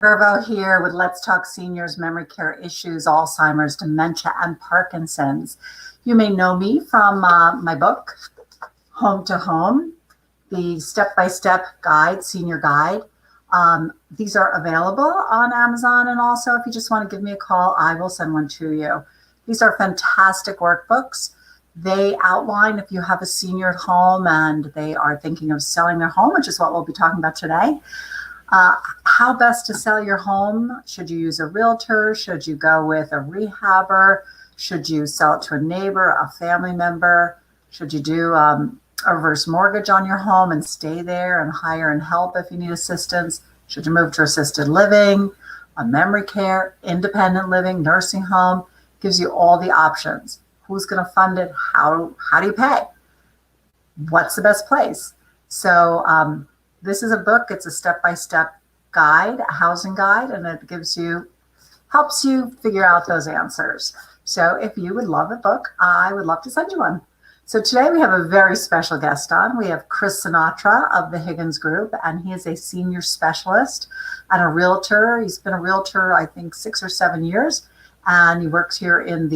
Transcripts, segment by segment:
Verbo here with Let's Talk Seniors, Memory Care Issues, Alzheimer's, Dementia, and Parkinson's. You may know me from my book, Home to Home, the step-by-step guide, senior guide. These are available on Amazon, and also if you just want to give me a call, I will send one to you. These are fantastic workbooks. They outline if you have a senior at home and they are thinking of selling their home, which is what we'll be talking about today. How best to sell your home. Should you use a realtor? Should you go with a rehabber? Should you sell it to a neighbor, a family member? Should you do a reverse mortgage on your home and stay there and hire and help if you need assistance? Should you move to assisted living, a memory care, independent living, nursing home? Gives you all the options. Who's going to fund it? How do you pay? What's the best place? So this is a book. It's a step-by-step guide, a housing guide, and it helps you figure out those answers. So if you would love a book, I would love to send you one. So today we have a very special guest on. We have Chris Sinatra of the Higgins Group, and he is a senior specialist and a realtor. He's been a realtor, I think, 6 or 7 years, and he works here in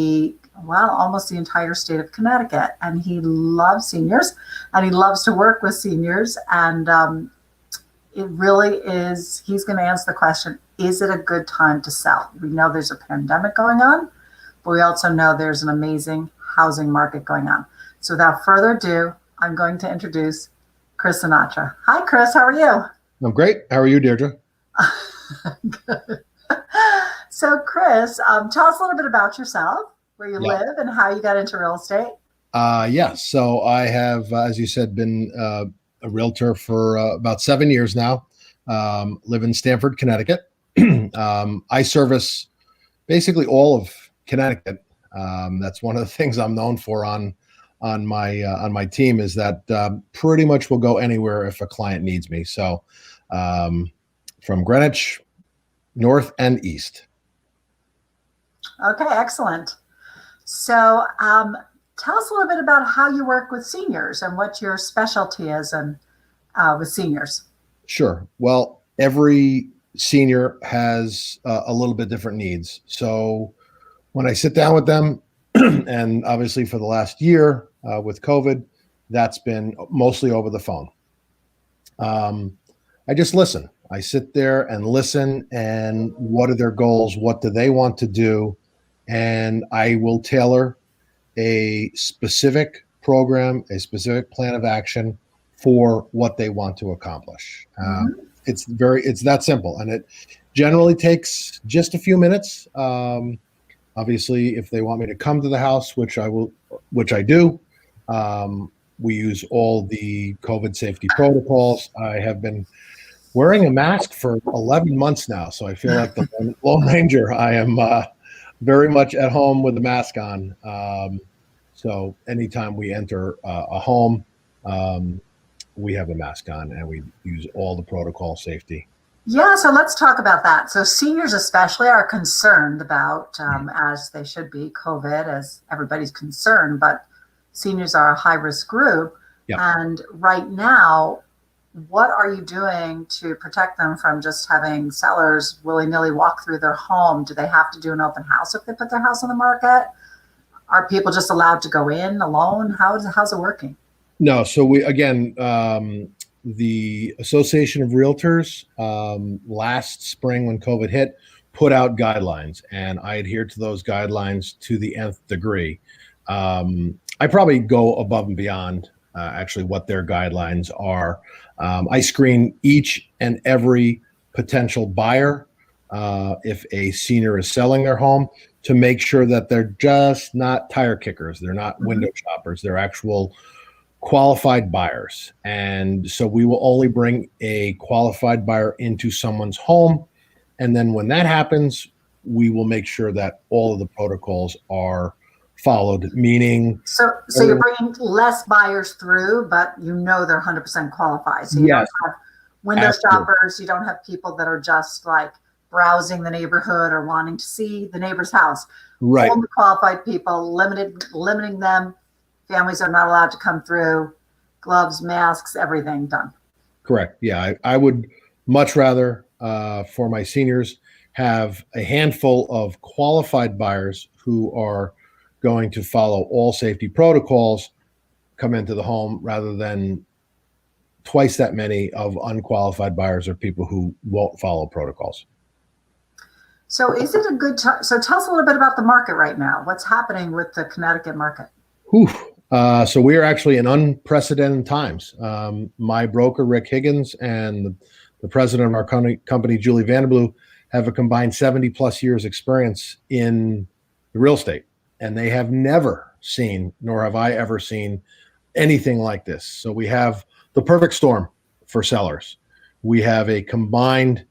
almost the entire state of Connecticut. And he loves seniors, and he loves to work with seniors. And it really is, he's going to answer the question, is it a good time to sell? We know there's a pandemic going on, but we also know there's an amazing housing market going on. So without further ado, I'm going to introduce Chris Sinatra. Hi, Chris. How are you? I'm great. How are you, Deirdre? Good. So, Chris, tell us a little bit about yourself, where you live, and how you got into real estate. Yes. So I have, as you said, been a realtor for about 7 years now. Live in Stamford, Connecticut. I service basically all of Connecticut. That's one of the things I'm known for on my team, is that pretty much will go anywhere if a client needs me. So from Greenwich, north and east. Okay, excellent. So tell us a little bit about how you work with seniors and what your specialty is with seniors. Sure. Well, every senior has a little bit different needs. So when I sit down with them, and obviously for the last year with COVID, that's been mostly over the phone. I just listen. I sit there and listen, and what are their goals? What do they want to do? And I will tailor a specific program, a specific plan of action for what they want to accomplish. It's that simple, and it generally takes just a few minutes. Obviously, if they want me to come to the house, which I do, we use all the COVID safety protocols. I have been wearing a mask for 11 months now, so I feel like the Lone Ranger. I am very much at home with the mask on. So anytime we enter a home, we have a mask on, and we use all the protocol safety. Yeah, so let's talk about that. So seniors especially are concerned about, as they should be, COVID, as everybody's concerned, but seniors are a high-risk group. Yep. And right now, what are you doing to protect them from just having sellers willy-nilly walk through their home? Do they have to do an open house if they put their house on the market? Are people just allowed to go in alone? How's it working? No, so the Association of Realtors last spring, when COVID hit, put out guidelines, and I adhered to those guidelines to the nth degree. I probably go above and beyond actually what their guidelines are. I screen each and every potential buyer if a senior is selling their home, to make sure that they're just not tire kickers. They're not window shoppers. They're actual qualified buyers. And so we will only bring a qualified buyer into someone's home. And then when that happens, we will make sure that all of the protocols are followed, meaning... So you're bringing less buyers through, but you know they're 100% qualified. So you Yes, don't have window absolutely. shoppers. You don't have people that are just like browsing the neighborhood or wanting to see the neighbor's house. Right. Only qualified people, limiting them. Families are not allowed to come through. Gloves, masks, everything done. Correct. Yeah, I would much rather for my seniors have a handful of qualified buyers who are going to follow all safety protocols, come into the home, rather than twice that many of unqualified buyers or people who won't follow protocols. So is it a good time? So tell us a little bit about the market right now. What's happening with the Connecticut market? Whew. So we are actually in unprecedented times. My broker, Rick Higgins, and the president of our company, Julie Vanderblue, have a combined 70 plus years experience in the real estate. And they have never seen, nor have I ever seen, anything like this. So we have the perfect storm for sellers. We have a combined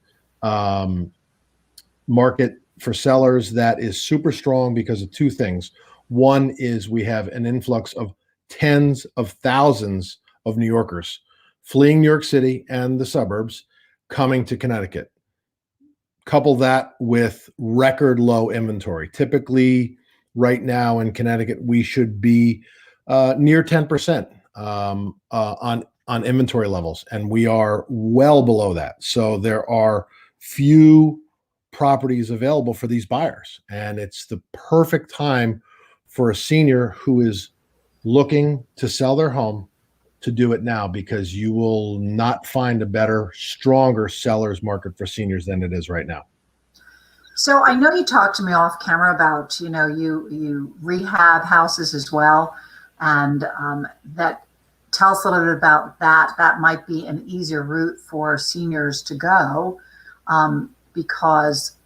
market for sellers that is super strong because of two things. One is we have an influx of tens of thousands of New Yorkers fleeing New York City and the suburbs, coming to Connecticut. Couple that with record low inventory. Typically, right now in Connecticut, we should be near 10% on inventory levels, and we are well below that. So there are few properties available for these buyers, and it's the perfect time for a senior who is looking to sell their home to do it now, because you will not find a better, stronger seller's market for seniors than it is right now. So I know you talked to me off camera about, you rehab houses as well, and that tell us a little bit about that. That might be an easier route for seniors to go, because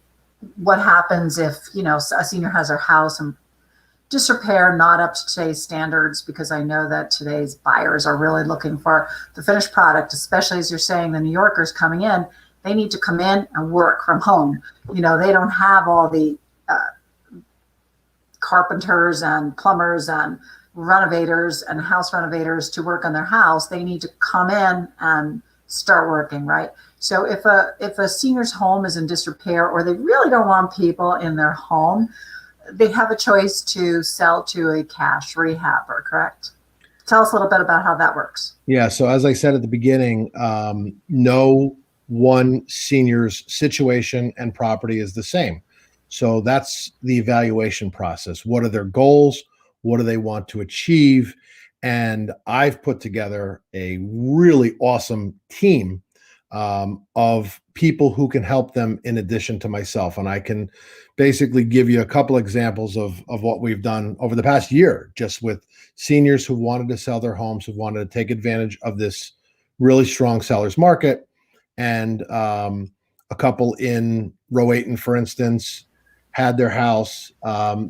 what happens if, a senior has their house in disrepair, not up to today's standards, because I know that today's buyers are really looking for the finished product, especially as you're saying, the New Yorkers coming in, they need to come in and work from home. They don't have all the carpenters and plumbers and renovators and house renovators to work on their house. They need to come in and start working, right? So if a senior's home is in disrepair, or they really don't want people in their home, they have a choice to sell to a cash rehabber, correct? Tell us a little bit about how that works. Yeah. So as I said at the beginning, no one senior's situation and property is the same. So that's the evaluation process. What are their goals? What do they want to achieve? And I've put together a really awesome team of people who can help them in addition to myself. And I can basically give you a couple examples of what we've done over the past year, just with seniors who wanted to sell their homes, who wanted to take advantage of this really strong seller's market. And a couple in Rowayton, for instance, had their house.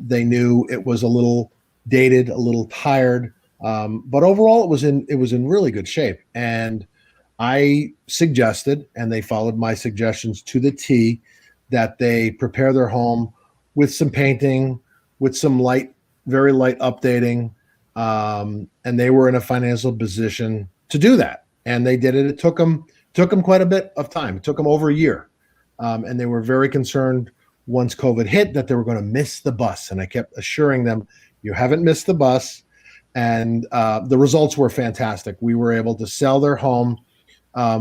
They knew it was a little dated, a little tired, but overall it was in really good shape. And I suggested, and they followed my suggestions to the T, that they prepare their home with some painting, with some very light updating, and they were in a financial position to do that. And they did it. It took them quite a bit of time. It took them over a year, and they were very concerned once COVID hit that they were going to miss the bus. And I kept assuring them, you haven't missed the bus. And the results were fantastic. We were able to sell their home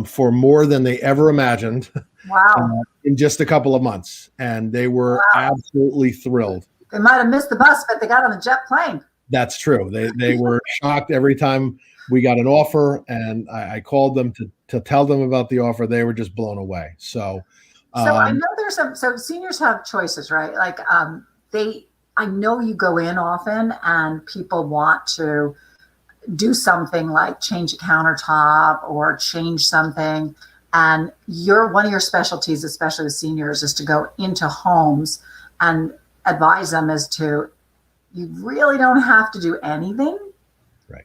for more than they ever imagined. Wow. In just a couple of months. And they were absolutely thrilled. They might have missed the bus, but they got on the jet plane. That's true. They were shocked every time we got an offer, and I called them to tell them about the offer. They were just blown away. So I know there's so seniors have choices, right? Like I know you go in often and people want to do something like change a countertop or change something. And one of your specialties, especially with seniors, is to go into homes and advise them as to, you really don't have to do anything. Right.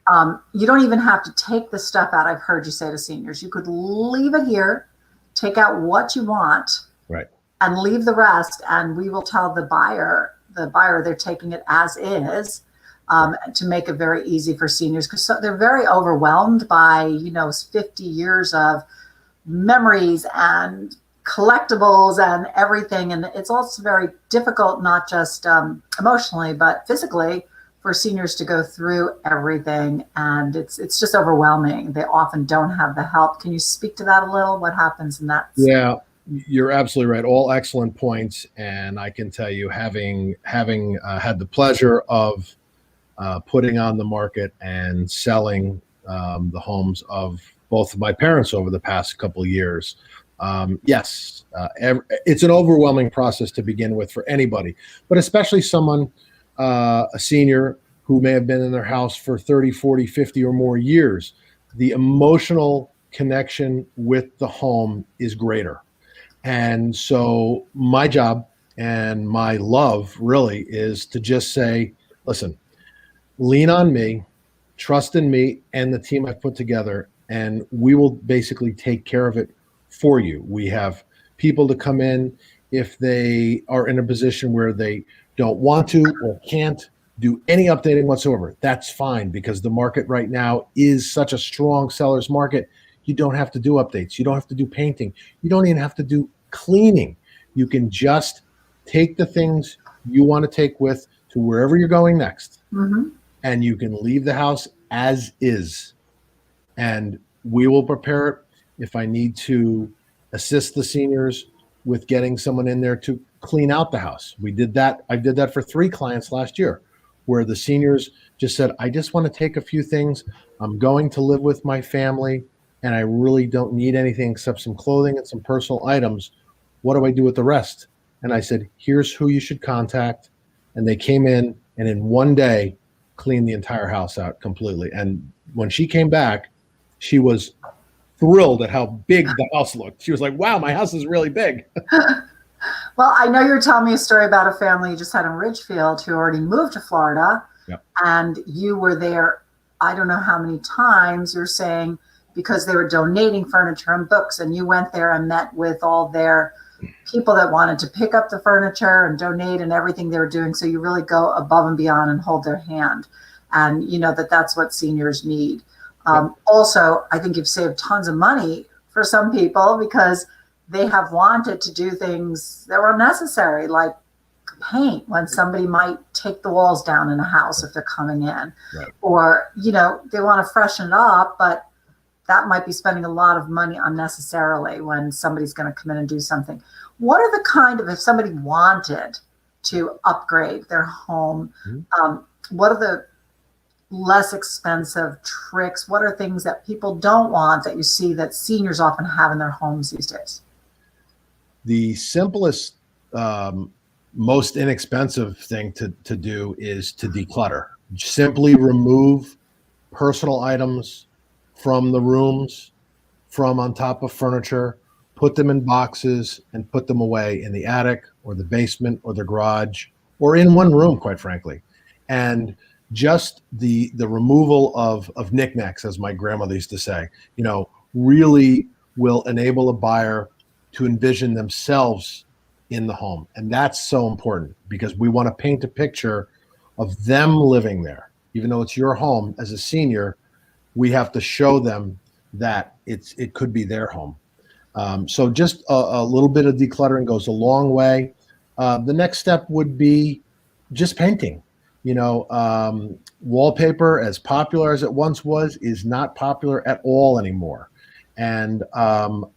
You don't even have to take the stuff out. I've heard you say to seniors, you could leave it here, take out what you want, right, and leave the rest. And we will tell the buyer they're taking it as is, to make it very easy for seniors, because they're very overwhelmed by 50 years of memories and collectibles and everything. And it's also very difficult, not just emotionally, but physically, for seniors to go through everything. And it's just overwhelming. They often don't have the help. Can you speak to that a little? What happens in that? Yeah. You're absolutely right. All excellent points. And I can tell you, having had the pleasure of putting on the market and selling the homes of both of my parents over the past couple of years. Yes, it's an overwhelming process to begin with for anybody, but especially someone, a senior who may have been in their house for 30, 40, 50 or more years. The emotional connection with the home is greater. And so my job and my love really is to just say, listen, lean on me, trust in me and the team I've put together, and we will basically take care of it for you. We have people to come in if they are in a position where they don't want to or can't do any updating whatsoever. That's fine, because the market right now is such a strong seller's market. You don't have to do updates. You don't have to do painting. You don't even have to do cleaning. You can just take the things you want to take with to wherever you're going next. Mm-hmm. And you can leave the house as is. And we will prepare it. If I need to assist the seniors with getting someone in there to clean out the house. We did that. I did that for 3 clients last year, where the seniors just said, I just want to take a few things. I'm going to live with my family and I really don't need anything except some clothing and some personal items. What do I do with the rest? And I said, here's who you should contact. And they came in and in one day cleaned the entire house out completely. And when she came back, she was thrilled at how big the house looked. She was like, wow, my house is really big. Well, I know you're telling me a story about a family you just had in Ridgefield who already moved to Florida. Yep. And you were there, I don't know how many times, you're saying, because they were donating furniture and books, and you went there and met with all their people that wanted to pick up the furniture and donate and everything they were doing. So you really go above and beyond and hold their hand. And you know that that's what seniors need. Also, I think you've saved tons of money for some people because they have wanted to do things that were unnecessary, like paint when somebody might take the walls down in a house if they're coming in. Right. Or, you know, they want to freshen it up, but that might be spending a lot of money unnecessarily when somebody's going to come in and do something. What are the kind of, if somebody wanted to upgrade their home, what are the less expensive tricks? What are things that people don't want that you see that seniors often have in their homes these days? The simplest, most inexpensive thing to do is to declutter. Simply remove personal items from the rooms, from on top of furniture, put them in boxes and put them away in the attic or the basement or the garage or in one room, quite frankly. And just the removal of knickknacks, as my grandmother used to say, you know, really will enable a buyer to envision themselves in the home. And that's so important because we want to paint a picture of them living there. Even though it's your home as a senior, we have to show them that it could be their home. So just a little bit of decluttering goes a long way. The next step would be just painting. You know, wallpaper, as popular as it once was, is not popular at all anymore. And,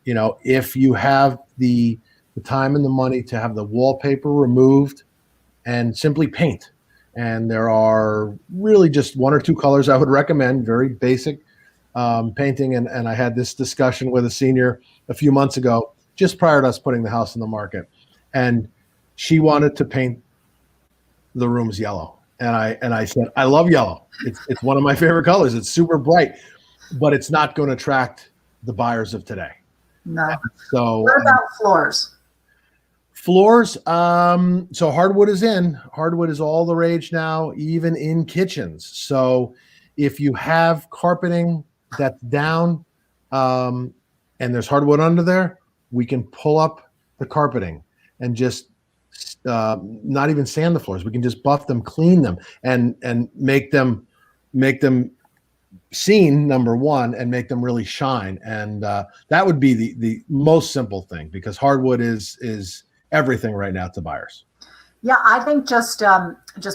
you know, if you have the time and the money to have the wallpaper removed and simply paint, and there are really just 1 or 2 colors I would recommend, very basic painting. And I had this discussion with a senior a few months ago, just prior to us putting the house on the market. And she wanted to paint the rooms yellow. And I said, I love yellow. It's one of my favorite colors. It's super bright, but it's not going to attract the buyers of today. No. So what about floors? Floors. So hardwood is in. Hardwood is all the rage now, even in kitchens. So if you have carpeting that's down and there's hardwood under there, we can pull up the carpeting and just not even sand the floors. We can just buff them, clean them, and make them seen, number one, and make them really shine. And that would be the most simple thing, because hardwood is everything right now to buyers. Yeah, I think just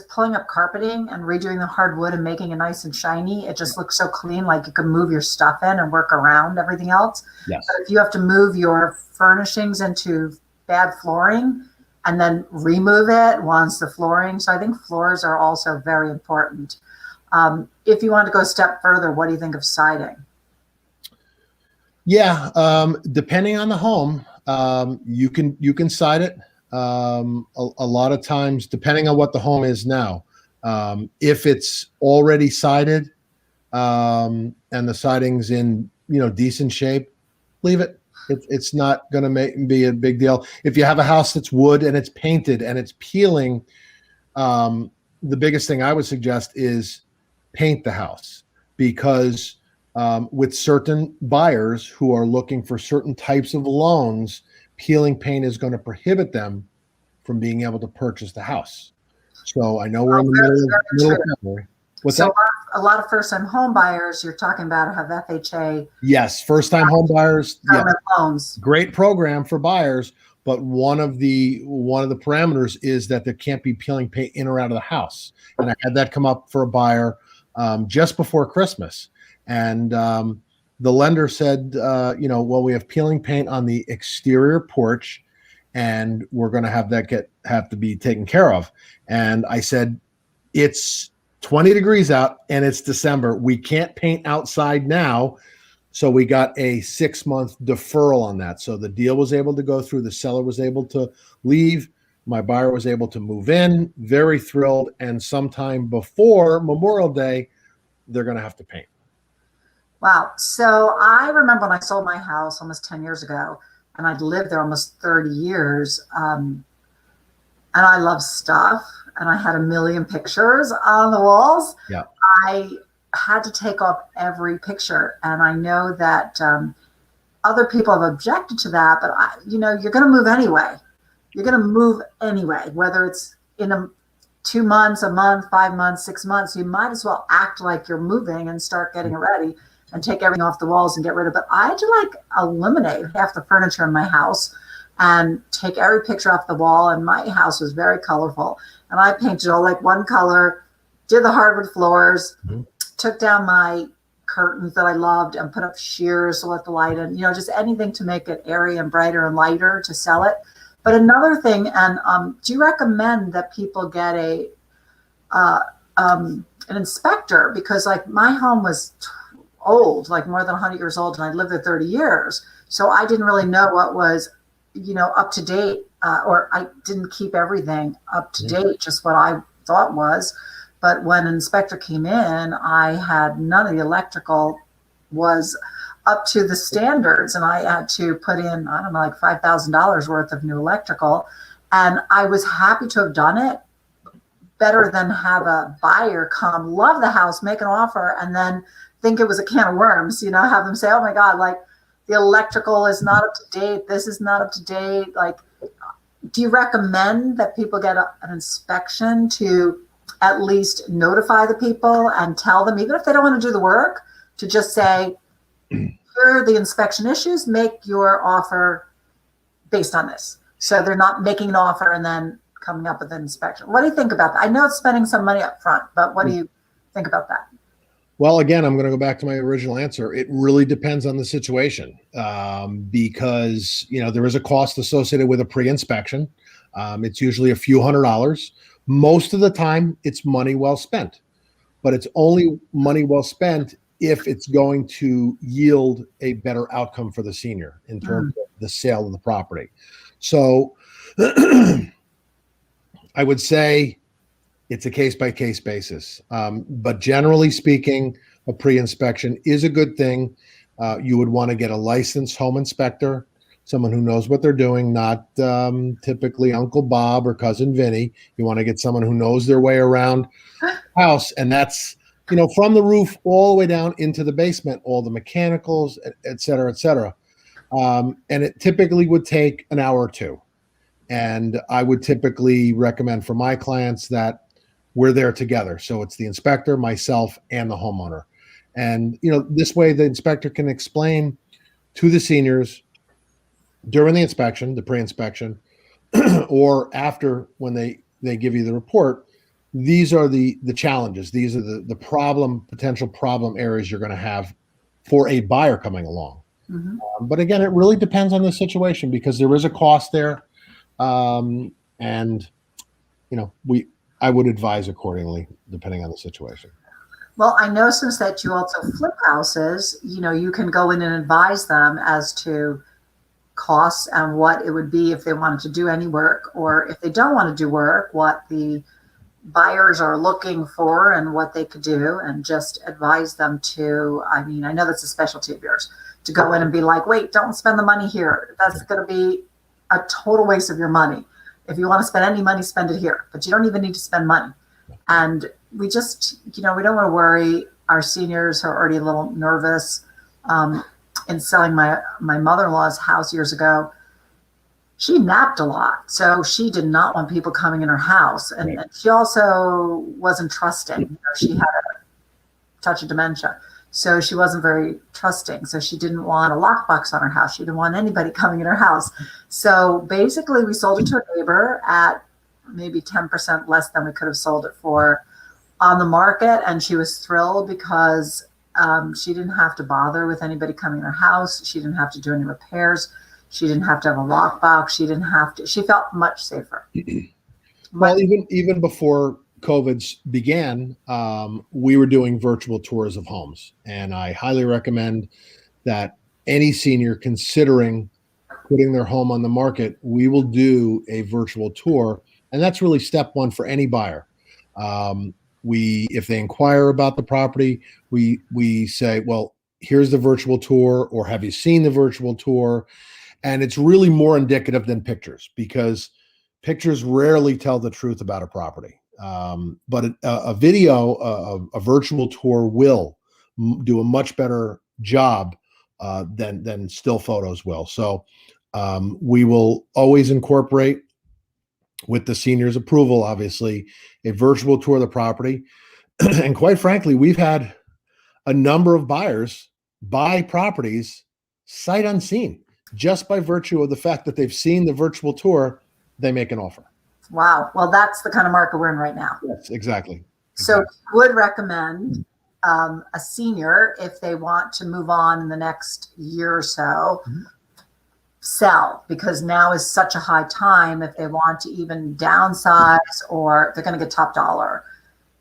pulling up carpeting and redoing the hardwood and making it nice and shiny, it just looks so clean, like you can move your stuff in and work around everything else. But Yes. if you have to move your furnishings into bad flooring and then remove it once the flooring, so I think floors are also very important. If you want to go a step further, what do you think of siding? Yeah, depending on the home, you can side it. A lot of times, depending on what the home is now, if it's already sided and the siding's in decent shape, leave it. It's not going to be a big deal. If you have a house that's wood and it's painted and it's peeling, the biggest thing I would suggest is paint the house, because with certain buyers who are looking for certain types of loans, peeling paint is going to prohibit them from being able to purchase the house. So I know we're Oh, in the very, middle very of true. February. What's So that? a lot of first-time home buyers you're talking about have FHA Yes, first time home buyers. Yeah, government loans. great program for buyers, but one of the parameters is that there can't be peeling paint in or out of the house. And I had that come up for a buyer just before Christmas, and the lender said, well, we have peeling paint on the exterior porch, and we're going to have to be taken care of. And I said, it's 20 degrees out and it's December. We can't paint outside now, so we got a 6-month deferral on that. So the deal was able to go through. The seller was able to leave. My buyer was able to move in. Very thrilled. And sometime before Memorial Day, they're going to have to paint. Wow. So I remember when I sold my house almost 10 years ago, and I'd lived there almost 30 years. And I love stuff, and I had a million pictures on the walls. Yeah. I had to take off every picture. And I know that other people have objected to that, but you're going to move anyway. You're going to move anyway, whether it's in 2 months, a month, 5 months, 6 months. You might as well act like you're moving and start getting it ready and take everything off the walls and get rid of it. I had to eliminate half the furniture in my house and take every picture off the wall. And my house was very colorful. And I painted all one color, did the hardwood floors, took down my curtains that I loved and put up shears to let the light in, just anything to make it airy and brighter and lighter to sell it. But another thing, and do you recommend that people get an inspector? Because my home was old, more than 100 years old, and I lived there 30 years. So I didn't really know what was, up to date, or I didn't keep everything up to date, just what I thought was. But when an inspector came in, I had none of the electrical was up to the standards, and I had to put in, I don't know, $5,000 worth of new electrical. And I was happy to have done it. Better than have a buyer come, love the house, make an offer, and then think it was a can of worms, have them say, oh my God, the electrical is not up to date. This is not up to date. Do you recommend that people get an inspection to at least notify the people and tell them, even if they don't want to do the work, to just say, here are the inspection issues, make your offer based on this? So they're not making an offer and then coming up with an inspection. What do you think about that? I know it's spending some money up front, but what do you think about that? Well, again, I'm going to go back to my original answer. It really depends on the situation, because there is a cost associated with a pre-inspection. It's usually a few $100s. Most of the time, it's money well spent, but it's only money well spent if it's going to yield a better outcome for the senior in terms of the sale of the property. So I would say it's a case-by-case basis. But generally speaking, a pre-inspection is a good thing. You would want to get a licensed home inspector, someone who knows what they're doing, not typically Uncle Bob or Cousin Vinny. You want to get someone who knows their way around the house, and that's from the roof all the way down into the basement, all the mechanicals, et cetera, et cetera. And it typically would take an hour or two. And I would typically recommend for my clients that we're there together. So it's the inspector, myself, and the homeowner. And, this way the inspector can explain to the seniors during the inspection, the pre-inspection, or after when they they give you the report, these are the challenges. These are the potential problem areas you're going to have for a buyer coming along. Mhm. But again, it really depends on the situation because there is a cost there. And I would advise accordingly depending on the situation. Well, I know since that you also flip houses, you can go in and advise them as to costs and what it would be if they wanted to do any work, or if they don't want to do work, what the buyers are looking for and what they could do, and just advise them to, I know that's a specialty of yours, to go in and be like, wait, don't spend the money here. That's going to be a total waste of your money. If you want to spend any money, spend it here, but you don't even need to spend money. And we just, we don't want to worry our seniors who are already a little nervous. In selling my mother-in-law's house years ago, she napped a lot. So she did not want people coming in her house. And she also wasn't trusting. She had a touch of dementia. So she wasn't very trusting. So she didn't want a lockbox on her house. She didn't want anybody coming in her house. So basically we sold it to a neighbor at maybe 10% less than we could have sold it for on the market. And she was thrilled because she didn't have to bother with anybody coming in her house. She didn't have to do any repairs. She didn't have to have a lockbox. She felt much safer. Well, even before COVID began, we were doing virtual tours of homes. And I highly recommend that any senior considering putting their home on the market, we will do a virtual tour. And that's really step one for any buyer. If they inquire about the property, we say, well, here's the virtual tour, or have you seen the virtual tour? And it's really more indicative than pictures because pictures rarely tell the truth about a property. But a video, a virtual tour will do a much better job than still photos will. So we will always incorporate, with the senior's approval, obviously, a virtual tour of the property. And quite frankly, we've had a number of buyers buy properties sight unseen just by virtue of the fact that they've seen the virtual tour. They make an offer. Wow. Well, that's the kind of market we're in right now. Yes, exactly. So would recommend a senior, if they want to move on in the next year or so, sell, because now is such a high time if they want to even downsize, or they're going to get top dollar.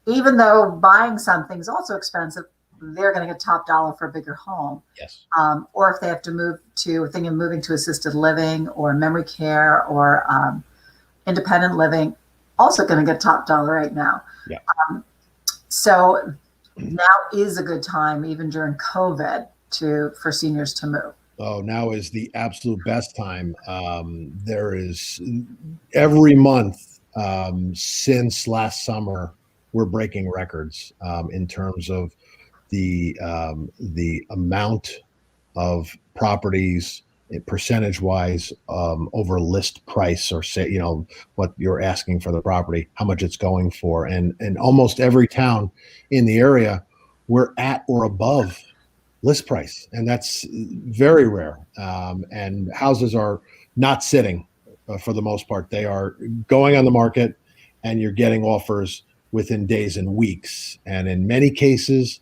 Even though buying something is also expensive, they're going to get top dollar for a bigger home. Yes. Or if they have to moving to assisted living or memory care or independent living, also going to get top dollar right now. Yeah. So now is a good time, even during COVID, for seniors to move. Oh, now is the absolute best time. There is every month since last summer, we're breaking records in terms of the amount of properties percentage wise over list price, or say, what you're asking for the property, how much it's going for. And almost every town in the area, we're at or above list price. And that's very rare. And houses are not sitting for the most part. They are going on the market, and you're getting offers within days and weeks. And in many cases,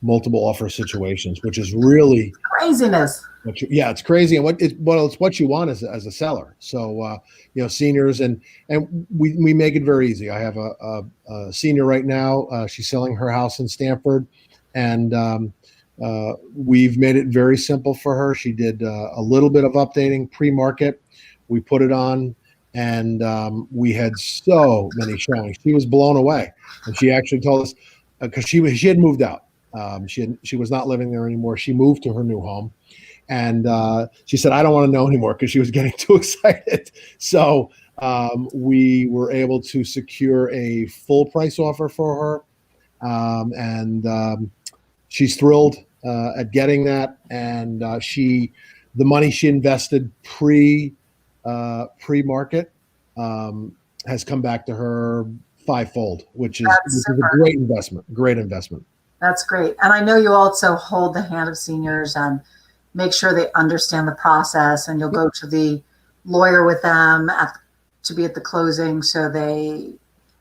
multiple offer situations, which is really craziness. It's crazy. And it's what you want as a seller. So, seniors, and we make it very easy. I have a senior right now. She's selling her house in Stamford, and we've made it very simple for her. She did a little bit of updating pre-market. We put it on, and we had so many showings. She was blown away, and she actually told us because she had moved out. She was not living there anymore. She moved to her new home, and she said, "I don't want to know anymore," because she was getting too excited. So we were able to secure a full price offer for her, and she's thrilled at getting that. And the money she invested pre-market has come back to her fivefold, which is a great investment. That's great. And I know you also hold the hand of seniors and make sure they understand the process, and you'll go to the lawyer with them to be at the closing so they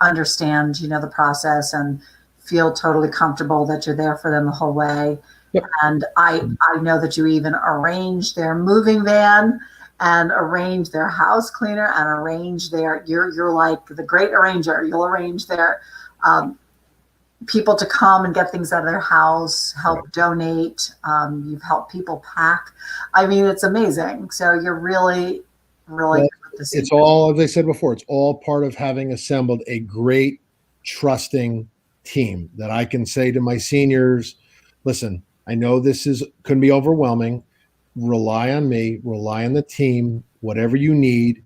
understand, the process and feel totally comfortable that you're there for them the whole way. Yep. And I know that you even arrange their moving van and arrange their house cleaner and arrange you're like the great arranger. You'll arrange their people to come and get things out of their house, help donate. You've helped people pack. I mean, it's amazing. So you're really, really good with this. It's all, as I said before, it's all part of having assembled a great, trusting team that I can say to my seniors, listen, I know can be overwhelming. Rely on me, rely on the team. Whatever you need,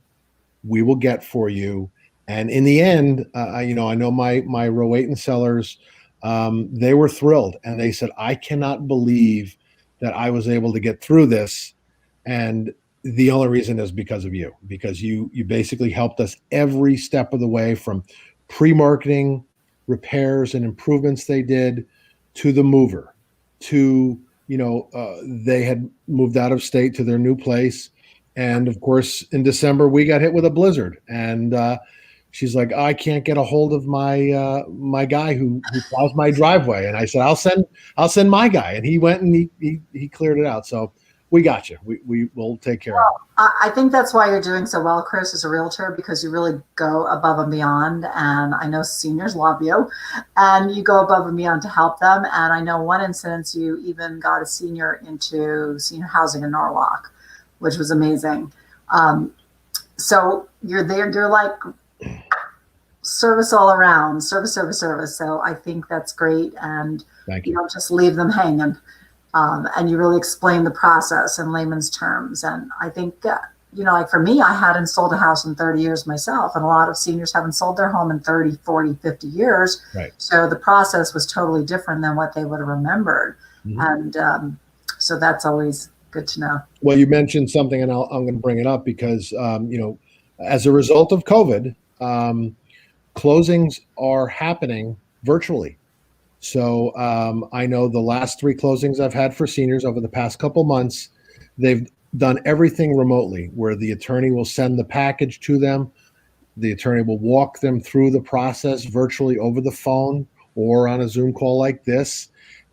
we will get for you. And in the end, I know my Rowayton sellers, they were thrilled, and they said, I cannot believe that I was able to get through this. And the only reason is because of you, because you basically helped us every step of the way, from pre-marketing, repairs and improvements they did, to the mover, to, they had moved out of state to their new place. And of course, in December, we got hit with a blizzard, and she's like, I can't get a hold of my guy who plows my driveway. And I said, I'll send my guy. And he went and he cleared it out. So we got you. We will take care of it. I think that's why you're doing so well, Chris, as a realtor, because you really go above and beyond. And I know seniors love you, and you go above and beyond to help them. And I know one instance you even got a senior into senior housing in Norwalk, which was amazing. So you're there, you're like service all around, service. So I think that's great. And Thank you. don't just leave them hanging. And you really explain the process in layman's terms. And I think, like for me, I hadn't sold a house in 30 years myself. And a lot of seniors haven't sold their home in 30, 40, 50 years. Right. So the process was totally different than what they would have remembered. Mm-hmm. And so that's always good to know. Well, you mentioned something, and I'm going to bring it up because, as a result of COVID, closings are happening virtually. So I know the last 3 closings I've had for seniors over the past couple months, they've done everything remotely, where the attorney will send the package to them. The attorney will walk them through the process virtually over the phone or on a Zoom call like this.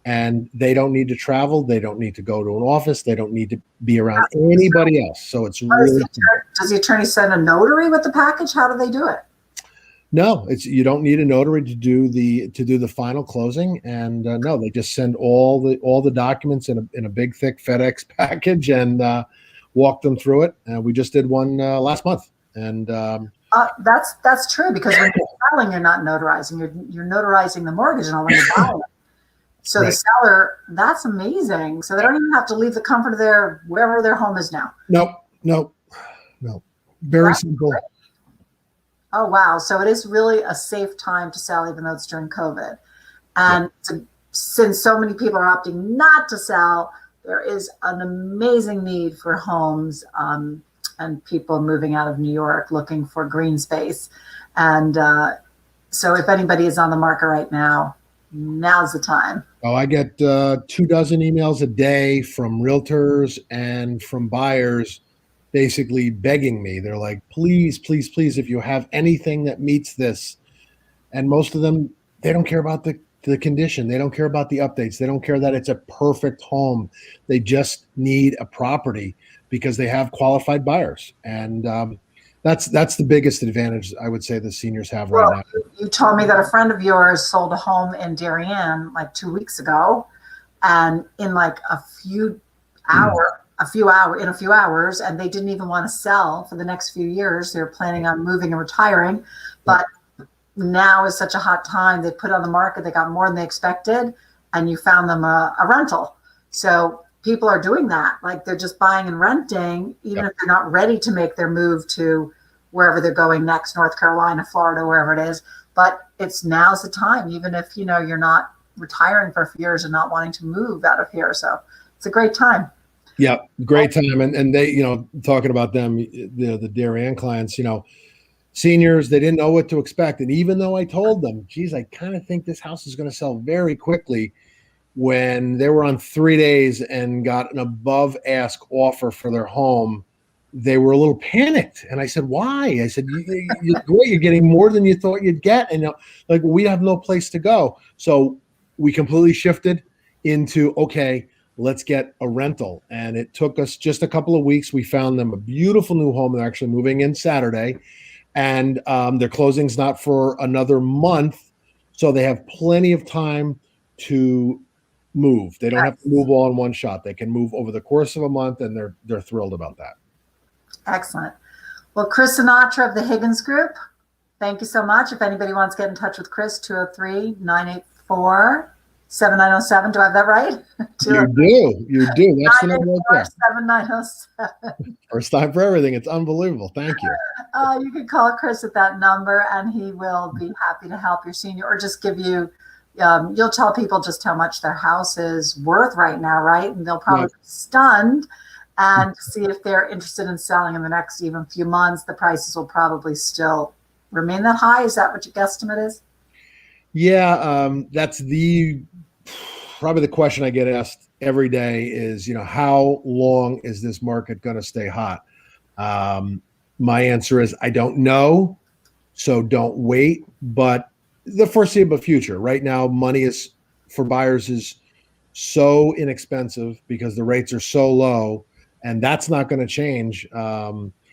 And they don't need to travel. They don't need to go to an office. They don't need to be around anybody else. So it's really. Does the attorney send a notary with the package? How do they do it? No, you don't need a notary to do the final closing, and no, they just send all the documents in a big thick FedEx package and walk them through it. We just did one last month, and that's true, because when you're selling, you're not notarizing. You're notarizing the mortgage and all when you buy it. So right. The seller, that's amazing. So they don't even have to leave the comfort of wherever their home is now. No. Very simple. Great. Oh, wow. So it is really a safe time to sell, even though it's during COVID. And since so many people are opting not to sell, there is an amazing need for homes and people moving out of New York looking for green space. And so if anybody is on the market right now, now's the time. Oh, I get 24 emails a day from realtors and from buyers basically begging me. They're like, please, if you have anything that meets this. And most of them, they don't care about the condition. They don't care about the updates. They don't care that it's a perfect home. They just need a property because they have qualified buyers. And that's the biggest advantage I would say the seniors have right now. You told me that a friend of yours sold a home in Darien like 2 weeks ago, and in like in a few hours, and they didn't even want to sell for the next few years. They were planning on moving and retiring, but now is such a hot time. They put on the market, they got more than they expected, and you found them a rental. So people are doing that. Like they're just buying and renting, even if they're not ready to make their move to wherever they're going next, North Carolina, Florida, wherever it is. But now's the time, even if, you're not retiring for a few years and not wanting to move out of here. So it's a great time. Yeah, great time. And they, talking about them, the Darien clients, seniors, they didn't know what to expect. And even though I told them, geez, I kind of think this house is going to sell very quickly, when they were on 3 days and got an above ask offer for their home, they were a little panicked. And I said, why? I said, you're great. You're getting more than you thought you'd get. And like, we have no place to go. So we completely shifted into, okay, let's get a rental. And it took us just a couple of weeks. We found them a beautiful new home. They're actually moving in Saturday, and their closing's not for another month. So they have plenty of time to move. They don't have to move all in one shot. They can move over the course of a month, and they're thrilled about that. Excellent. Well, Chris Sinatra of the Higgins Group, thank you so much. If anybody wants to get in touch with Chris, 203-984-7907. Do I have that right? You do. That's the number right there. 7907. First time for everything. It's unbelievable. Thank you. You can call Chris at that number, and he will be happy to help your senior, or just give you, you'll tell people just how much their house is worth right now, right? And they'll probably be stunned, and see if they're interested in selling in the next even few months. The prices will probably still remain that high. Is that what your guesstimate is? Yeah, that's probably the question I get asked every day is, how long is this market going to stay hot? My answer is, I don't know. So don't wait, but the foreseeable future right now, money for buyers is so inexpensive because the rates are so low, and that's not going to change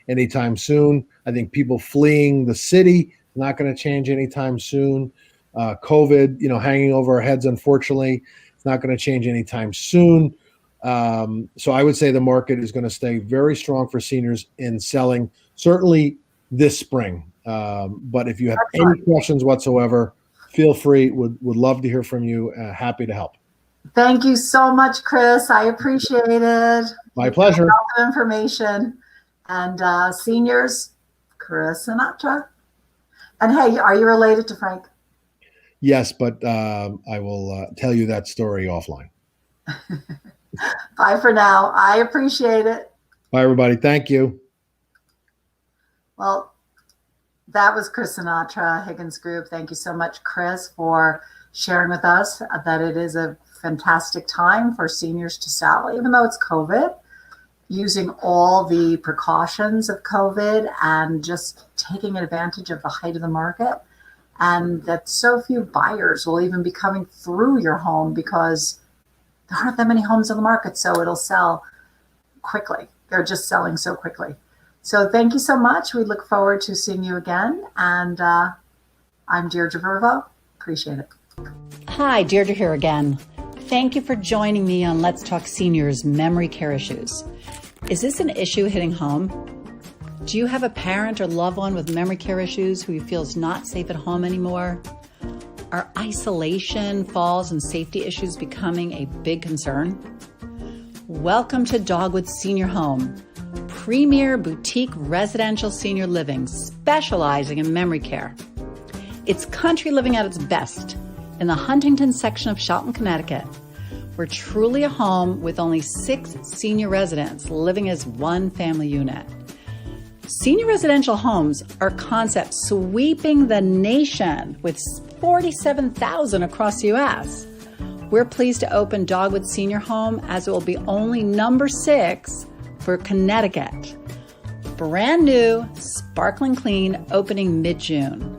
anytime soon. I think people fleeing the city, not going to change anytime soon. COVID, hanging over our heads, unfortunately, it's not going to change anytime soon. So I would say the market is going to stay very strong for seniors in selling, certainly this spring. But if you have any questions whatsoever, feel free. Would love to hear from you. Happy to help. Thank you so much, Chris. I appreciate it. My pleasure. A lot of information. And seniors, Chris Sinatra. And hey, are you related to Frank? Yes, but I will tell you that story offline. Bye for now. I appreciate it. Bye, everybody. Thank you. Well, that was Chris Sinatra, Higgins Group. Thank you so much, Chris, for sharing with us that it is a fantastic time for seniors to sell, even though it's COVID, using all the precautions of COVID and just taking advantage of the height of the market. And that so few buyers will even be coming through your home because there aren't that many homes on the market, so it'll sell quickly. They're just selling so quickly. So thank you so much. We look forward to seeing you again. And I'm Deirdre Vervo. Appreciate it. Hi, Deirdre here again. Thank you for joining me on Let's Talk Seniors Memory Care Issues. Is this an issue hitting home? Do you have a parent or loved one with memory care issues who you feel is not safe at home anymore? Are isolation, falls, and safety issues becoming a big concern? Welcome to Dogwood Senior Home, premier boutique residential senior living specializing in memory care. It's country living at its best in the Huntington section of Shelton, Connecticut. We're truly a home with only 6 senior residents living as one family unit. Senior residential homes are concepts sweeping the nation with 47,000 across the U.S. We're pleased to open Dogwood Senior Home as it will be only number 6 for Connecticut. Brand new, sparkling clean, opening mid-June.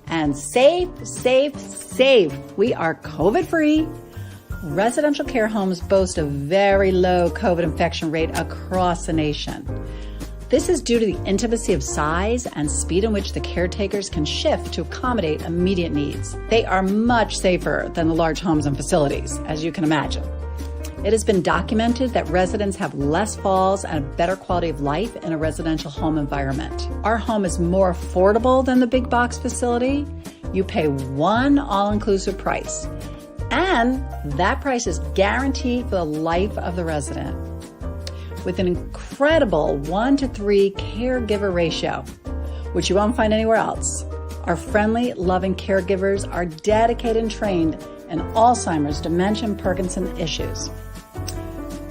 And safe. We are COVID-free. Residential care homes boast a very low COVID infection rate across the nation. This is due to the intimacy of size and speed in which the caretakers can shift to accommodate immediate needs. They are much safer than the large homes and facilities, as you can imagine. It has been documented that residents have less falls and a better quality of life in a residential home environment. Our home is more affordable than the big box facility. You pay one all-inclusive price, and that price is guaranteed for the life of the resident. With an incredible 1-to-3 caregiver ratio, which you won't find anywhere else. Our friendly, loving caregivers are dedicated and trained in Alzheimer's, dementia, and Parkinson's issues.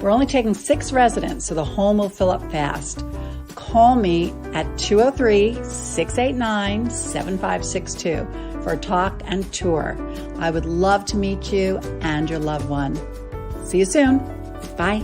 We're only taking 6 residents, so the home will fill up fast. Call me at 203-689-7562 for a talk and tour. I would love to meet you and your loved one. See you soon. Bye.